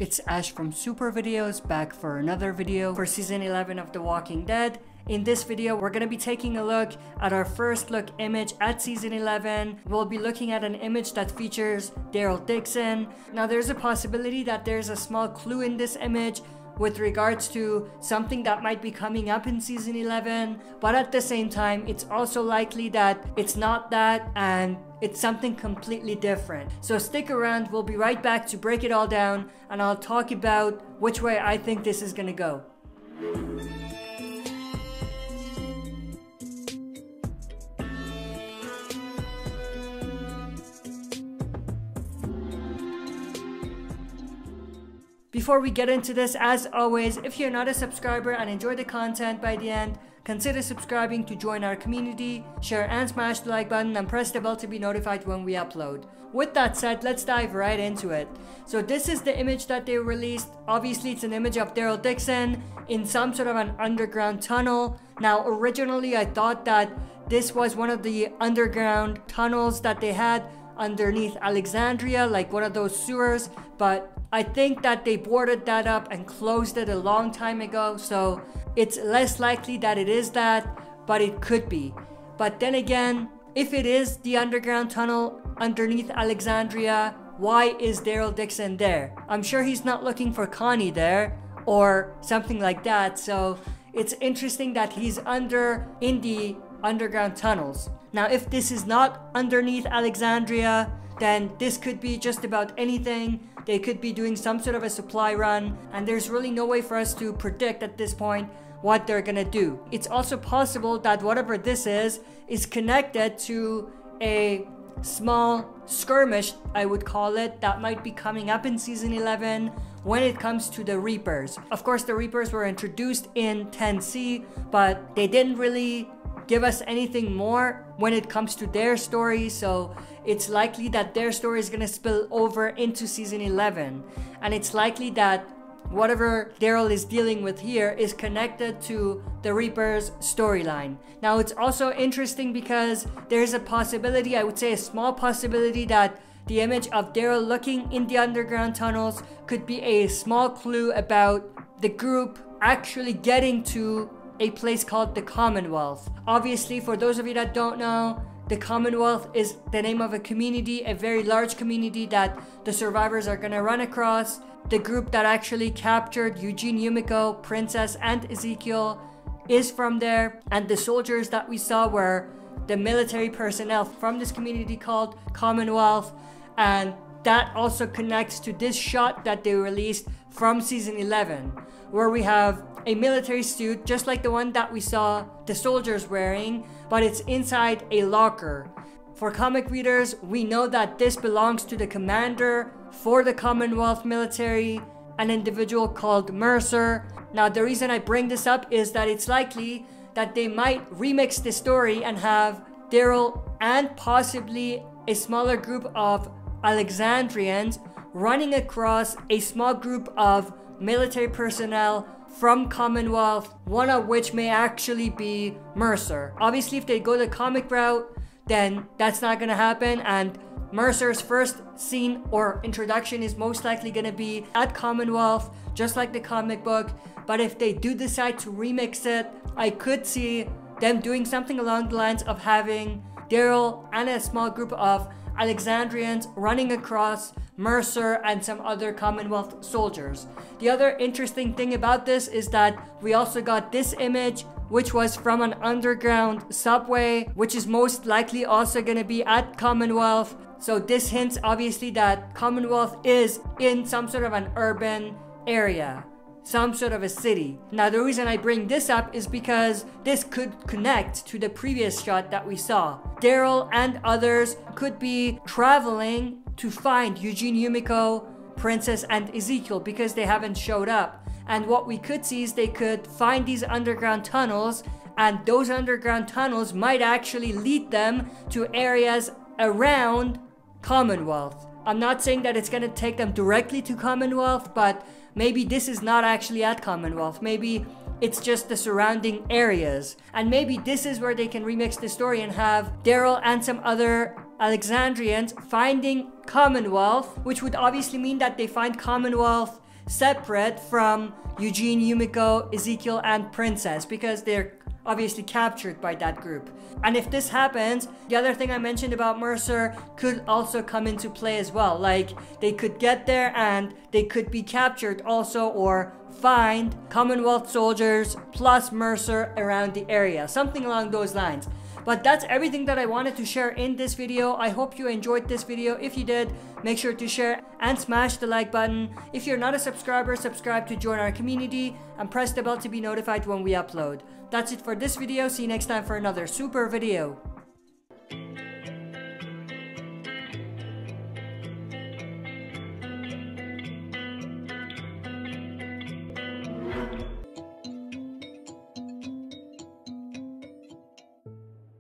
It's Ash from Super Videos, back for another video for Season 11 of The Walking Dead. In this video, we're going to be taking a look at our first look image at Season 11. We'll be looking at an image that features Daryl Dixon. Now, there's a possibility that there's a small clue in this image with regards to something that might be coming up in Season 11, but at the same time, it's also likely that it's not that and it's something completely different. So stick around, we'll be right back to break it all down, and I'll talk about which way I think this is gonna go. Before we get into this, as always, if you're not a subscriber and enjoy the content by the end, consider subscribing to join our community, share and smash the like button, and press the bell to be notified when we upload. With that said, let's dive right into it. So this is the image that they released. Obviously, it's an image of Daryl Dixon in some sort of an underground tunnel. Now, originally, I thought that this was one of the underground tunnels that they had underneath Alexandria, like one of those sewers, but I think that they boarded that up and closed it a long time ago, so it's less likely that it is that, but it could be. But then again, if it is the underground tunnel underneath Alexandria, why is Daryl Dixon there? I'm sure he's not looking for Connie there or something like that, so it's interesting that he's in the underground tunnels. Now, if this is not underneath Alexandria, then this could be just about anything. They could be doing some sort of a supply run, and there's really no way for us to predict at this point what they're gonna do. It's also possible that whatever this is connected to a small skirmish, I would call it, that might be coming up in Season 11 when it comes to the Reapers. Of course, the Reapers were introduced in 10C, but they didn't really give us anything more when it comes to their story, so it's likely that their story is going to spill over into Season 11, and it's likely that whatever Daryl is dealing with here is connected to the Reaper's storyline. Now, it's also interesting because there's a possibility, I would say a small possibility, that the image of Daryl looking in the underground tunnels could be a small clue about the group actually getting to a place called the Commonwealth. Obviously, for those of you that don't know, the Commonwealth is the name of a community, a very large community that the survivors are gonna run across. The group that actually captured Eugene, Yumiko, Princess, and Ezekiel is from there, and the soldiers that we saw were the military personnel from this community called Commonwealth, and that also connects to this shot that they released from Season 11, where we have a military suit just like the one that we saw the soldiers wearing, but it's inside a locker. For comic readers, we know that this belongs to the commander for the Commonwealth military, an individual called Mercer. Now, the reason I bring this up is that it's likely that they might remix the story and have Daryl and possibly a smaller group of Alexandrians running across a small group of military personnel from Commonwealth, one of which may actually be Mercer. Obviously, if they go the comic route, then that's not gonna happen, and Mercer's first scene or introduction is most likely gonna be at Commonwealth, just like the comic book. But if they do decide to remix it, I could see them doing something along the lines of having Daryl and a small group of Alexandrians running across Mercer and some other Commonwealth soldiers. The other interesting thing about this is that we also got this image, which was from an underground subway, which is most likely also going to be at Commonwealth. So this hints obviously that Commonwealth is in some sort of an urban area, some sort of a city. Now, the reason I bring this up is because this could connect to the previous shot that we saw. Daryl and others could be traveling to find Eugene, Yumiko, Princess, and Ezekiel because they haven't showed up. And what we could see is they could find these underground tunnels, and those underground tunnels might actually lead them to areas around Commonwealth. I'm not saying that it's going to take them directly to Commonwealth, but maybe this is not actually at Commonwealth. Maybe it's just the surrounding areas. And maybe this is where they can remix the story and have Daryl and some other Alexandrians finding Commonwealth, which would obviously mean that they find Commonwealth separate from Eugene, Yumiko, Ezekiel, and Princess, because they're obviously captured by that group. And if this happens, the other thing I mentioned about Mercer could also come into play as well. Like, they could get there and they could be captured also, or find Commonwealth soldiers plus Mercer around the area, something along those lines. But that's everything that I wanted to share in this video. I hope you enjoyed this video. If you did, make sure to share and smash the like button. If you're not a subscriber, subscribe to join our community and press the bell to be notified when we upload. That's it for this video. See you next time for another super video.